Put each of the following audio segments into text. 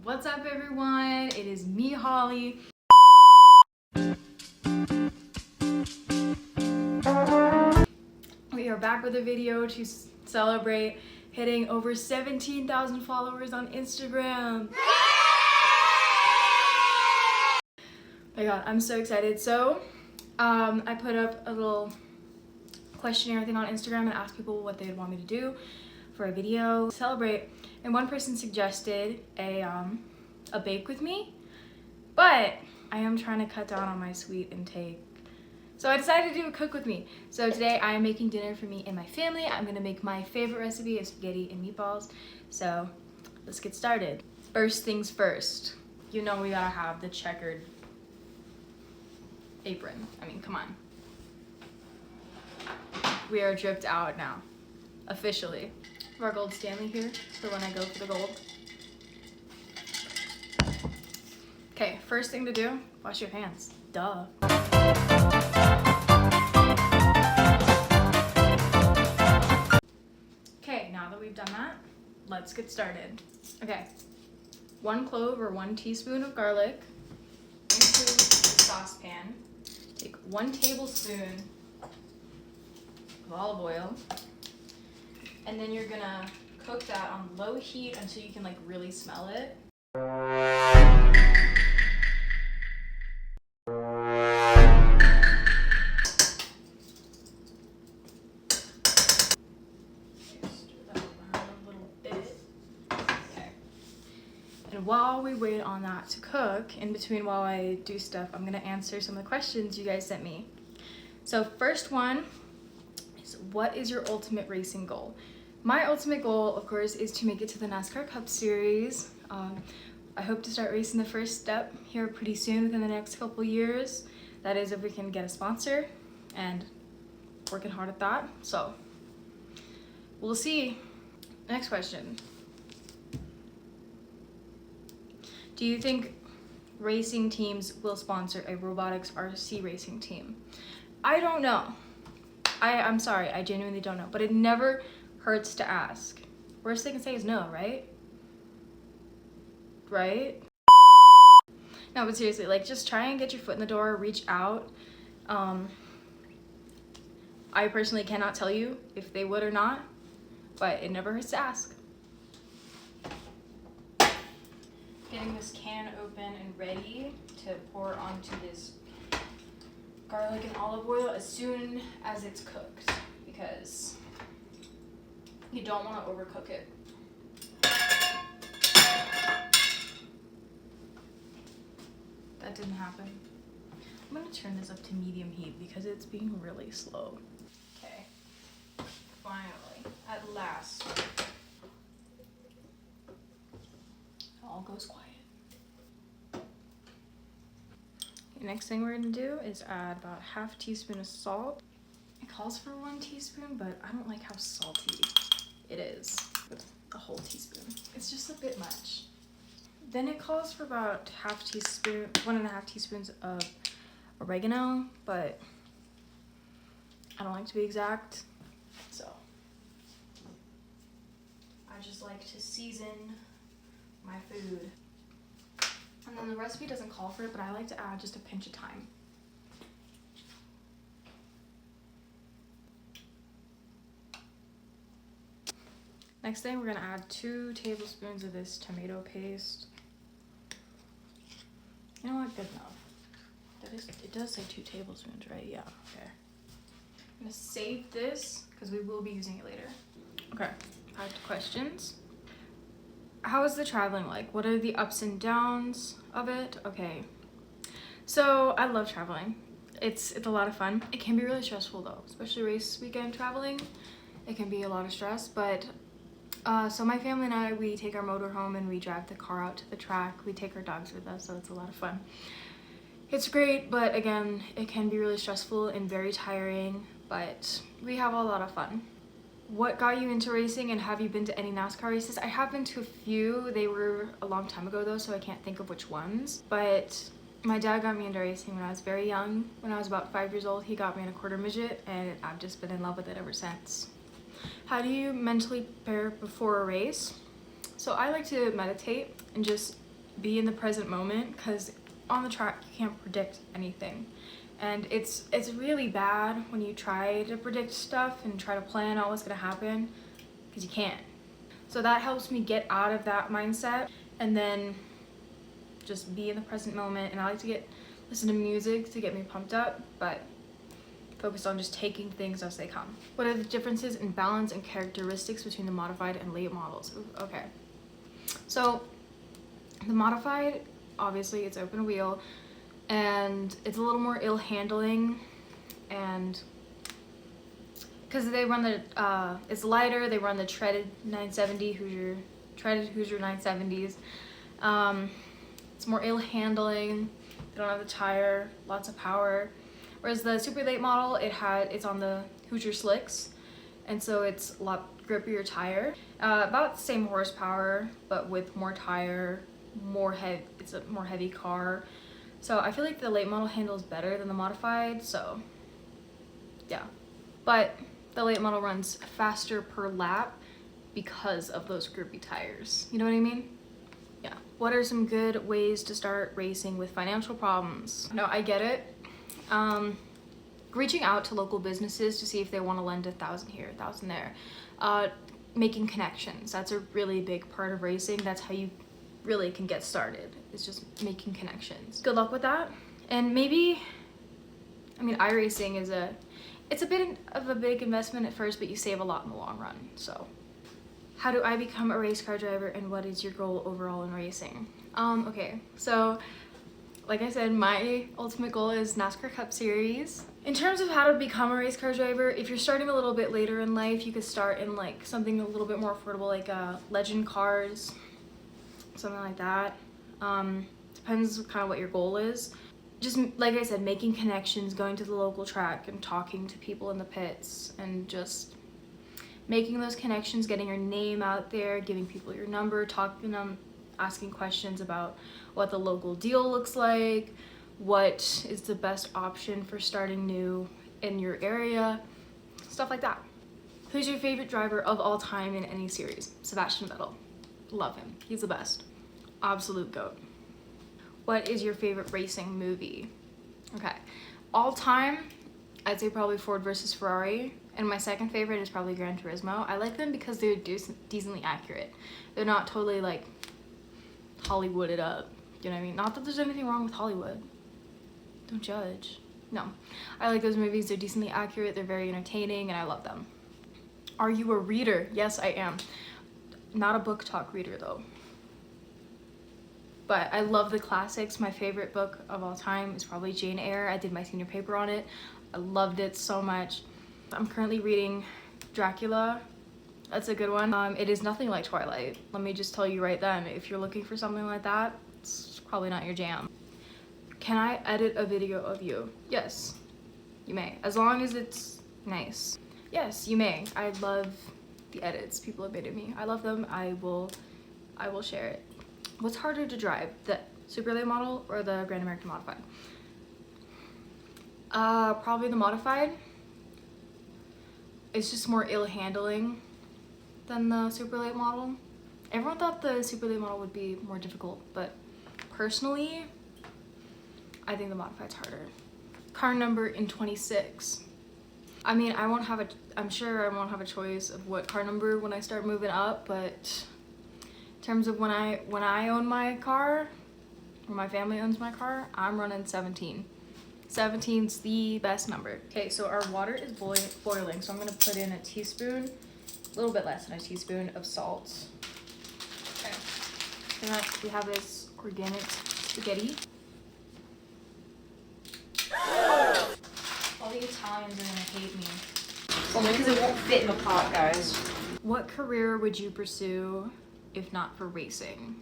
What's up, everyone? It is me, Holly. We are back with a video to celebrate hitting over 17,000 followers on Instagram. My god, I'm so excited. So, I put up a little questionnaire thing on Instagram and asked people what they'd want me to do for a video to celebrate. And one person suggested a bake with me, but I am trying to cut down on my sweet intake. So I decided to do a cook with me. So today I am making dinner for me and my family. I'm gonna make my favorite recipe of spaghetti and meatballs. So let's get started. First things first, you know we gotta have the checkered apron. I mean, come on. We are dripped out now, officially. Our gold Stanley here for when I go for the gold. Okay, first thing to do, wash your hands. Duh. Okay, now that we've done that, let's get started. Okay, 1 clove or 1 teaspoon of garlic into the saucepan. Take 1 tablespoon of olive oil, and then you're gonna cook that on low heat until you can like really smell it. And while we wait on that to cook, in between while I do stuff, I'm gonna answer some of the questions you guys sent me. So first one is, what is your ultimate racing goal? My ultimate goal, of course, is to make it to the NASCAR Cup Series. I hope to start racing the first step here pretty soon within the next couple years. That is if we can get a sponsor, and working hard at that. So we'll see. Next question. Do you think racing teams will sponsor a robotics RC racing team? I don't know. I'm sorry, I genuinely don't know, but it never hurts to ask. Worst they can say is no, right? Right? No, but seriously, like, just try and get your foot in the door, reach out. I personally cannot tell you if they would or not, but it never hurts to ask. Getting this can open and ready to pour onto this garlic and olive oil as soon as it's cooked, because you don't want to overcook it. That didn't happen. I'm gonna turn this up to medium heat because it's being really slow. Okay, finally, at last. All goes quiet. Okay, next thing we're gonna do is add about 1/2 teaspoon of salt. It calls for 1 teaspoon, but I don't like how salty it is with a whole teaspoon. It's just a bit much. Then it calls for about 1/2 teaspoon, 1.5 teaspoons of oregano, but I don't like to be exact, so I just like to season my food. And then the recipe doesn't call for it, but I like to add just a pinch of thyme. Next thing, we're gonna add 2 tablespoons of this tomato paste. You know what, good enough. It does say 2 tablespoons, right? Yeah, okay. I'm gonna save this because we will be using it later. Okay, back to questions. How is the traveling like? What are the ups and downs of it? Okay, so I love traveling. It's a lot of fun. It can be really stressful though, especially race weekend traveling. It can be a lot of stress, but so my family and I, we take our motor home and we drive the car out to the track. We take our dogs with us, so it's a lot of fun. It's great, but again, it can be really stressful and very tiring, but we have a lot of fun. What got you into racing, and have you been to any NASCAR races? I have been to a few. They were a long time ago though, so I can't think of which ones. But my dad got me into racing when I was very young. When I was about 5 years old, he got me in a quarter midget, and I've just been in love with it ever since. How do you mentally prepare before a race? So I like to meditate and just be in the present moment, because on the track you can't predict anything. And it's really bad when you try to predict stuff and try to plan out what's gonna happen, because you can't. So that helps me get out of that mindset and then just be in the present moment. And I like to listen to music to get me pumped up, but focus on just taking things as they come. What are the differences in balance and characteristics between the modified and late models? Ooh, okay. So the modified, obviously it's open wheel, and it's a little more ill handling, and because they run the it's lighter, they run the treaded 970 Hoosier 970s. It's more ill handling, they don't have the tire, lots of power. Whereas the super late model, it's on the Hoosier Slicks, and so it's a lot grippier tire. About the same horsepower, but with more tire, it's a more heavy car. So I feel like the late model handles better than the modified, so yeah. But the late model runs faster per lap because of those grippy tires. You know what I mean? Yeah. What are some good ways to start racing with financial problems? No, I get it. Reaching out to local businesses to see if they want to lend 1,000 here, 1,000 there. Making connections. That's a really big part of racing. That's how you really can get started. It's just making connections. Good luck with that. And maybe, I mean, iRacing it's a bit of a big investment at first, but you save a lot in the long run. So how do I become a race car driver, and what is your goal overall in racing? Okay, so like I said, my ultimate goal is NASCAR Cup Series. In terms of how to become a race car driver, if you're starting a little bit later in life, you could start in like something a little bit more affordable, like Legend Cars, something like that. Depends kind of what your goal is. Just like I said, making connections, going to the local track and talking to people in the pits, and just making those connections, getting your name out there, giving people your number, talking to them, asking questions about what the local deal looks like, what is the best option for starting new in your area, stuff like that. Who's your favorite driver of all time in any series? Sebastian Vettel. Love him. He's the best. Absolute GOAT. What is your favorite racing movie? Okay. All time, I'd say probably Ford versus Ferrari. And my second favorite is probably Gran Turismo. I like them because they're decently accurate. They're not totally like Hollywooded up. You know what I mean? Not that there's anything wrong with Hollywood. Don't judge. No. I like those movies. They're decently accurate. They're very entertaining, and I love them. Are you a reader? Yes, I am. Not a book talk reader, though. But I love the classics. My favorite book of all time is probably Jane Eyre. I did my senior paper on it. I loved it so much. I'm currently reading Dracula. That's a good one. It is nothing like Twilight. Let me just tell you right then, if you're looking for something like that, it's probably not your jam. Can I edit a video of you? Yes, you may, as long as it's nice. Yes, you may. I love the edits people have made of me. I love them. I will share it. What's harder to drive, the Super Late model or the Grand American Modified? Probably the Modified. It's just more ill handling than the Super Late model. Everyone thought the Super Late model would be more difficult, but personally, I think the Modified's harder. Car number in 26. I mean, I'm sure I won't have a choice of what car number when I start moving up, but in terms of when I own my car, or my family owns my car, I'm running 17. 17's the best number. Okay, so our water is boiling, so I'm gonna put in a teaspoon, a little bit less than a teaspoon of salt. Okay. Then we have this organic spaghetti. All the Italians are gonna hate me. Only because it won't fit in the pot, guys. What career would you pursue if not for racing?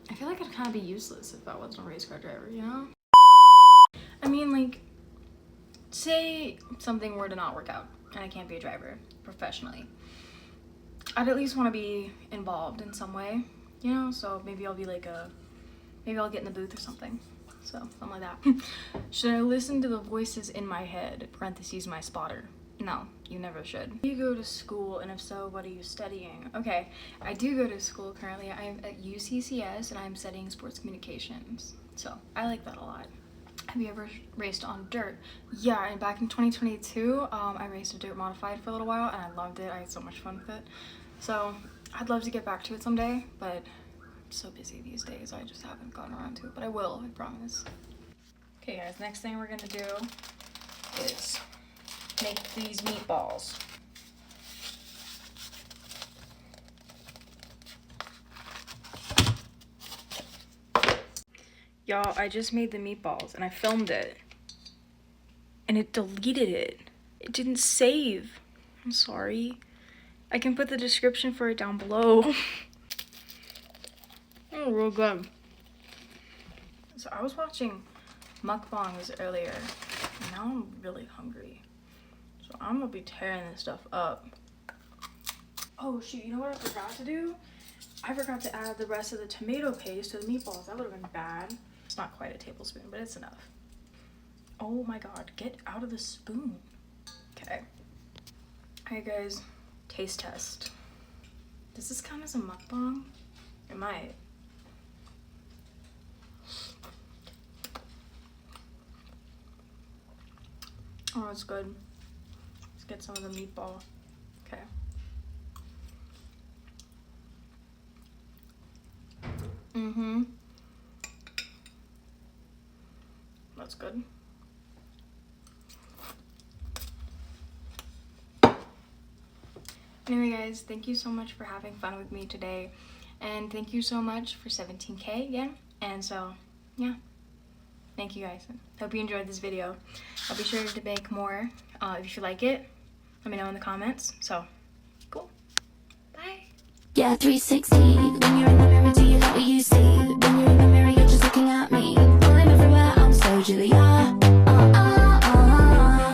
I feel like I'd kind of be useless if I wasn't a race car driver, you know? I mean, like, say something were to not work out and I can't be a driver professionally. I'd at least want to be involved in some way, you know? So maybe I'll be like maybe I'll get in the booth or something. So, something like that. Should I listen to the voices in my head, parentheses, my spotter? No, you never should. Do you go to school, and if so, what are you studying? Okay, I do go to school currently. I'm at UCCS and I'm studying sports communications. So I like that a lot. Have you ever raced on dirt? Yeah, and back in 2022, I raced a dirt modified for a little while and I loved it. I had so much fun with it. So I'd love to get back to it someday, but I'm so busy these days. I just haven't gotten around to it, but I will, I promise. Okay guys, next thing we're gonna do is make these meatballs. Y'all, I just made the meatballs and I filmed it and it deleted it. It didn't save. I'm sorry. I can put the description for it down below. Oh, real good. So I was watching mukbangs earlier and now I'm really hungry. So I'm gonna be tearing this stuff up. Oh shoot, you know what I forgot to do? I forgot to add the rest of the tomato paste to the meatballs. That would have been bad. It's not quite a tablespoon, but it's enough. Oh my god, get out of the spoon. Okay. Alright guys, taste test. Does this count as a mukbang? It might. Oh, it's good. Let's get some of the meatball. Okay. Mm-hmm. That's good. Anyway guys, thank you so much for having fun with me today. And thank you so much for 17K again. And so, yeah. Thank you guys. Hope you enjoyed this video. I'll be sure to make more. If you like it, let me know in the comments. So, cool. Bye. Yeah, 360 when you're in the mirror.